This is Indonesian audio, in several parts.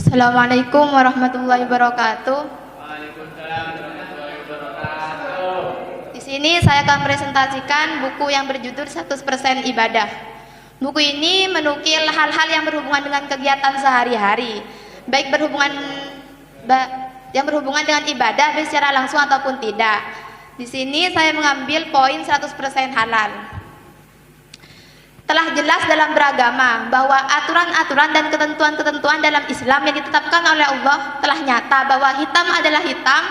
Assalamualaikum warahmatullahi wabarakatuh. Waalaikumsalam warahmatullahi wabarakatuh. Di sini saya akan presentasikan buku yang berjudul 100% Ibadah. Buku ini menukil hal-hal yang berhubungan dengan kegiatan sehari-hari, baik yang berhubungan dengan ibadah baik secara langsung ataupun tidak. Di sini saya mengambil poin 100% halal. Telah jelas dalam beragama bahwa aturan-aturan dan ketentuan-ketentuan dalam Islam yang ditetapkan oleh Allah telah nyata bahwa hitam adalah hitam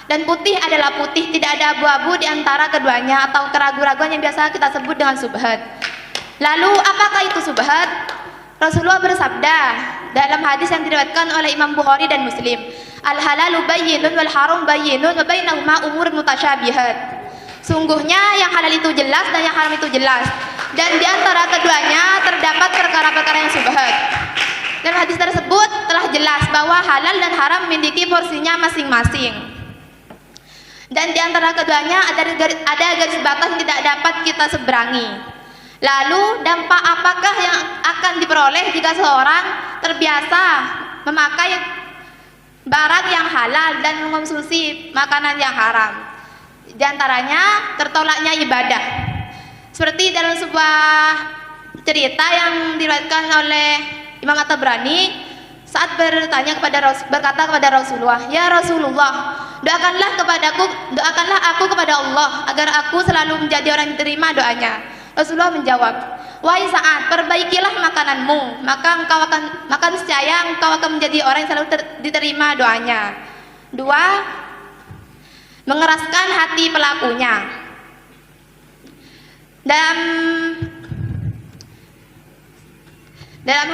dan putih adalah putih, tidak ada abu-abu di antara keduanya atau keraguan-raguan yang biasa kita sebut dengan subhat. Lalu apakah itu subhat? Rasulullah bersabda dalam hadis yang diriwayatkan oleh Imam Bukhari dan Muslim, al-halalu bayyinun wal haram bayyinun wa bainahuma umur mutasyabihat. Sungguhnya yang halal itu jelas dan yang haram itu jelas, dan di antara keduanya terdapat perkara-perkara yang subhat. Dan hadis tersebut telah jelas bahwa halal dan haram memiliki porsinya masing-masing. Dan di antara keduanya ada garis batas yang tidak dapat kita seberangi. Lalu dampak apakah yang akan diperoleh jika seorang terbiasa memakai barang yang halal dan mengonsumsi makanan yang haram? Di antaranya tertolaknya ibadah. Seperti dalam sebuah cerita yang diriwayatkan oleh Imam At-Tabrani saat berkata kepada Rasulullah, "Ya Rasulullah, doakanlah aku kepada Allah agar aku selalu menjadi orang yang diterima doanya." Rasulullah menjawab, "Wahai Sa'ad, perbaikilah makananmu, maka niscaya engkau akan menjadi orang yang selalu diterima doanya." 2. Mengeraskan hati pelakunya. Dalam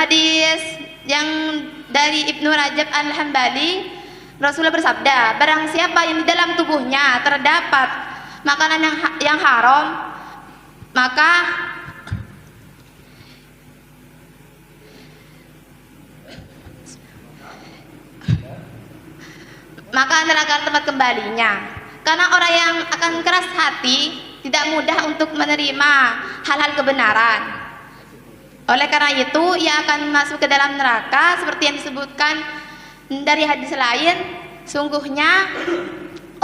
hadis yang dari Ibnu Rajab Al-Hambali, Rasulullah bersabda, barang siapa yang di dalam tubuhnya terdapat makanan yang haram, maka neraka tempat kembalinya. Karena orang yang akan keras hati tidak mudah untuk menerima hal-hal kebenaran. Oleh karena itu ia akan masuk ke dalam neraka seperti yang disebutkan dari hadis lain. Sungguhnya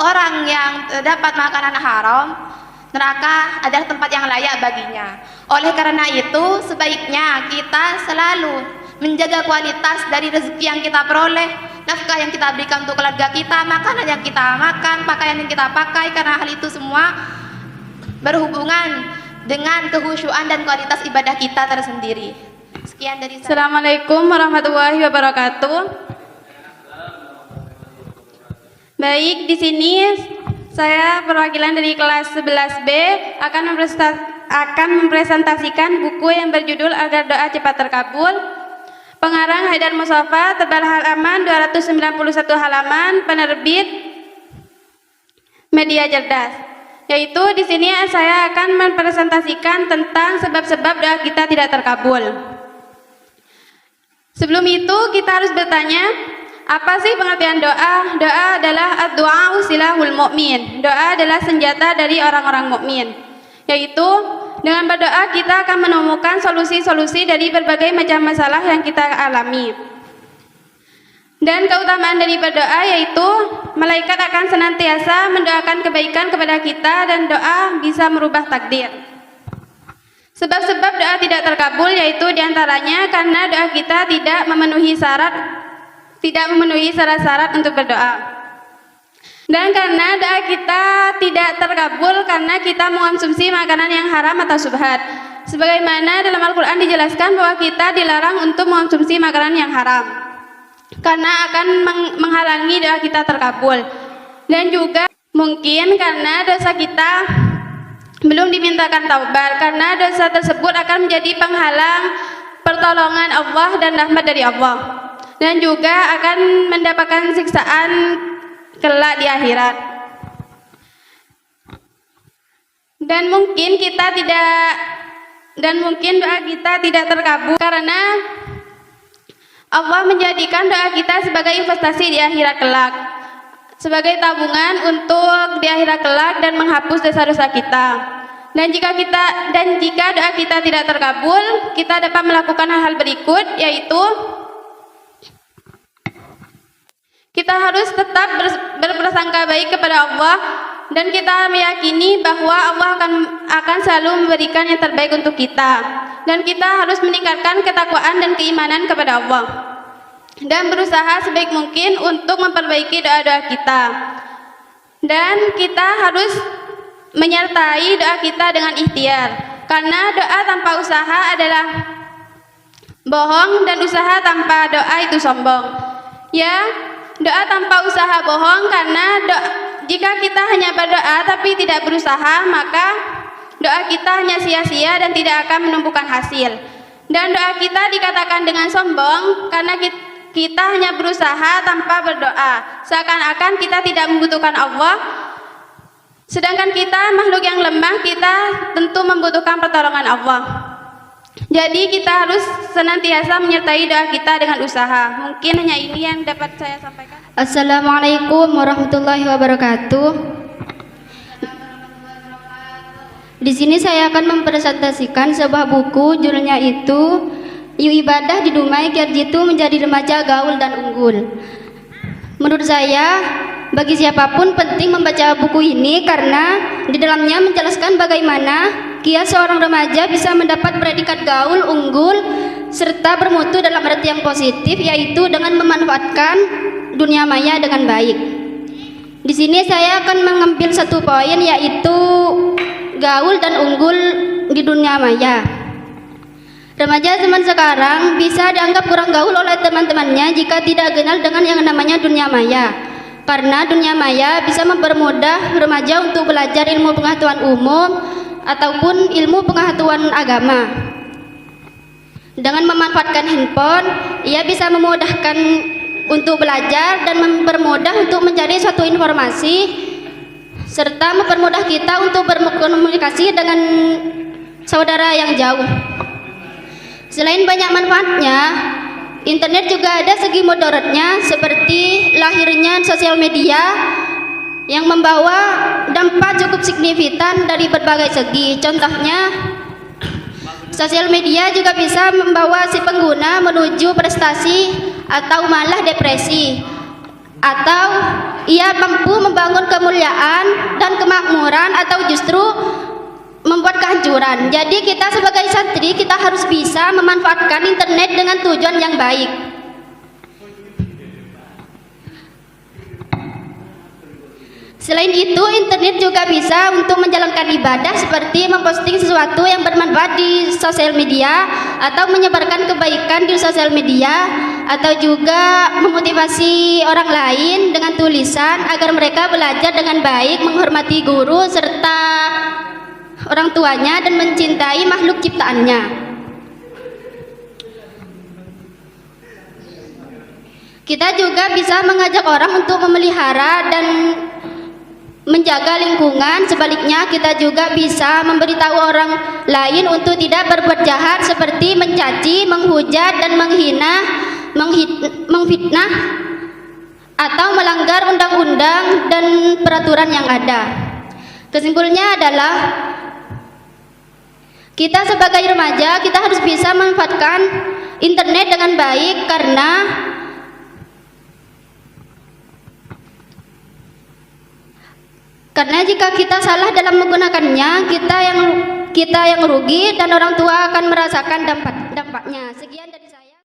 orang yang dapat makanan haram, neraka adalah tempat yang layak baginya. Oleh karena itu sebaiknya kita selalu menjaga kualitas dari rezeki yang kita peroleh, nafkah yang kita berikan untuk keluarga kita, makanan yang kita makan, pakaian yang kita pakai, karena hal itu semua berhubungan dengan kehusyuan dan kualitas ibadah kita tersendiri. Sekian dari saya. Assalamualaikum warahmatullahi wabarakatuh. Baik, di sini saya perwakilan dari kelas 11B akan mempresentasikan buku yang berjudul Agar Doa Cepat Terkabul. Pengarang Haidar Mustafa, tebal halaman 291 halaman, penerbit Media Cerdas. Yaitu di sini saya akan mempresentasikan tentang sebab-sebab doa kita tidak terkabul. Sebelum itu kita harus bertanya, apa sih pengertian doa? Doa adalah ad-du'a silahul mu'min. Doa adalah senjata dari orang-orang mukmin. Yaitu dengan berdoa kita akan menemukan solusi-solusi dari berbagai macam masalah yang kita alami. Dan keutamaan dari berdoa yaitu malaikat akan senantiasa mendoakan kebaikan kepada kita dan doa bisa merubah takdir. Sebab-sebab doa tidak terkabul yaitu diantaranya karena doa kita tidak memenuhi syarat-syarat untuk berdoa. Dan karena doa kita tidak terkabul karena kita mengonsumsi makanan yang haram atau subhat. Sebagaimana dalam Al-Quran dijelaskan bahwa kita dilarang untuk mengonsumsi makanan yang haram, karena akan menghalangi doa kita terkabul. Dan juga mungkin karena dosa kita belum dimintakan taubat, karena dosa tersebut akan menjadi penghalang pertolongan Allah dan rahmat dari Allah. Dan juga akan mendapatkan siksaan kelak di akhirat. Dan mungkin doa kita tidak terkabul karena Allah menjadikan doa kita sebagai investasi di akhirat kelak, sebagai tabungan untuk di akhirat kelak dan menghapus dosa-dosa kita. Dan jika doa kita tidak terkabul, kita dapat melakukan hal-hal berikut, yaitu Kita harus tetap berprasangka baik kepada Allah dan kita meyakini bahwa Allah akan selalu memberikan yang terbaik untuk kita. Dan kita harus meningkatkan ketakwaan dan keimanan kepada Allah dan berusaha sebaik mungkin untuk memperbaiki doa-doa kita. Dan kita harus menyertai doa kita dengan ikhtiar, karena doa tanpa usaha adalah bohong dan usaha tanpa doa itu sombong. Ya, doa tanpa usaha bohong, karena jika kita hanya berdoa tapi tidak berusaha, maka doa kita hanya sia-sia dan tidak akan menumbuhkan hasil. Dan doa kita dikatakan dengan sombong karena kita hanya berusaha tanpa berdoa, seakan-akan kita tidak membutuhkan Allah. Sedangkan kita makhluk yang lemah, kita tentu membutuhkan pertolongan Allah. Jadi kita harus senantiasa menyertai doa kita dengan usaha. Mungkin hanya ini yang dapat saya sampaikan. Assalamualaikum warahmatullahi wabarakatuh. Di sini saya akan mempresentasikan sebuah buku, judulnya itu Yuk Ibadah di Dumai Biar Jitu Menjadi Remaja Gaul dan Unggul. Menurut saya, bagi siapapun penting membaca buku ini karena di dalamnya menjelaskan bagaimana kiat seorang remaja bisa mendapat predikat gaul, unggul, serta bermutu dalam arti yang positif, yaitu dengan memanfaatkan dunia maya dengan baik. Di sini saya akan mengambil satu poin, yaitu gaul dan unggul di dunia maya. Remaja zaman sekarang bisa dianggap kurang gaul oleh teman-temannya jika tidak kenal dengan yang namanya dunia maya. Karena dunia maya bisa mempermudah remaja untuk belajar ilmu pengetahuan umum ataupun ilmu pengetahuan agama. Dengan memanfaatkan handphone, ia bisa memudahkan untuk belajar dan mempermudah untuk mencari suatu informasi, serta mempermudah kita untuk berkomunikasi dengan saudara yang jauh. Selain banyak manfaatnya, internet juga ada segi mudaratnya, seperti lahirnya sosial media yang membawa dampak cukup signifikan dari berbagai segi. Contohnya, sosial media juga bisa membawa si pengguna menuju prestasi atau malah depresi, atau ia mampu membangun kemuliaan dan kemakmuran, atau justru membuat kehancuran. Jadi kita sebagai santri, kita harus bisa memanfaatkan internet dengan tujuan yang baik. Selain itu, internet juga bisa untuk menjalankan ibadah, seperti memposting sesuatu yang bermanfaat di sosial media, atau menyebarkan kebaikan di sosial media, atau juga memotivasi orang lain dengan tulisan agar mereka belajar dengan baik, menghormati guru serta orang tuanya, dan mencintai makhluk ciptaannya. Kita juga bisa mengajak orang untuk memelihara dan menjaga lingkungan. Sebaliknya, kita juga bisa memberitahu orang lain untuk tidak berbuat jahat, seperti mencaci, menghujat, dan mengfitnah atau melanggar undang-undang dan peraturan yang ada. Kesimpulannya adalah kita sebagai remaja, kita harus bisa memanfaatkan internet dengan baik, karena jika kita salah dalam menggunakannya, kita yang rugi dan orang tua akan merasakan dampaknya. Sekian dari saya.